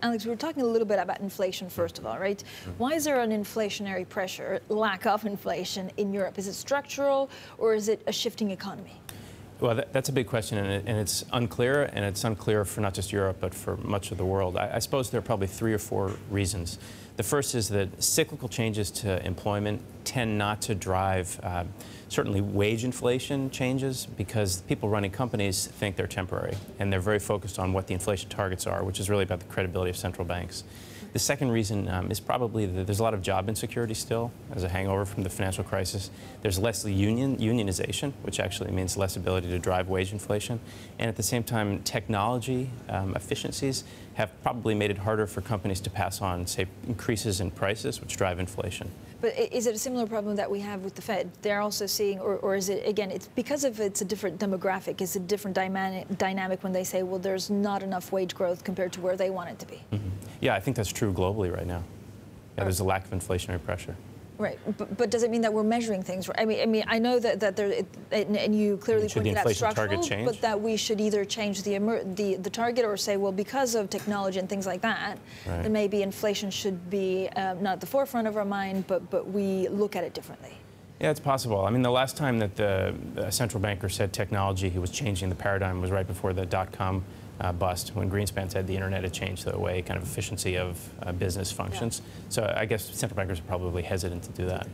Alex, we were talking a little bit about inflation, first of all, right? Why is there an inflationary pressure, lack of inflation in Europe? Is it structural or is it a shifting economy? Well, that's a big question, and it's unclear, and it's unclear for not just Europe, but for much of the world. I suppose there are probably 3 or 4 reasons. The first is that cyclical changes to employment tend not to drive certainly wage inflation changes, because people running companies think they're temporary, and they're very focused on what the inflation targets are, which is really about the credibility of central banks. The second reason is probably that there's a lot of job insecurity still as a hangover from the financial crisis. There's less unionization, which actually means less ability to drive wage inflation. And at the same time, technology efficiencies have probably made it harder for companies to pass on, say, increases in prices, which drive inflation. But is it a similar problem that we have with the Fed? They're also seeing, or is it, again, it's because of it's a different demographic, it's a different dynamic when they say, well, there's not enough wage growth compared to where they want it to be? Mm-hmm. Yeah, I think that's true globally right now. Yeah, there's a lack of inflationary pressure. Right, but does it mean that we're measuring things? I mean, I know that there, and you clearly pointed out structural, but that we should either change the target or say, well, because of technology and things like that, then maybe inflation should be not at the forefront of our mind, but we look at it differently. Yeah, it's possible. I mean, the last time that the central banker said technology, he was changing the paradigm, was right before the dot-com bust, when Greenspan said the internet had changed the way kind of efficiency of business functions. Yeah. So I guess central bankers are probably hesitant to do that.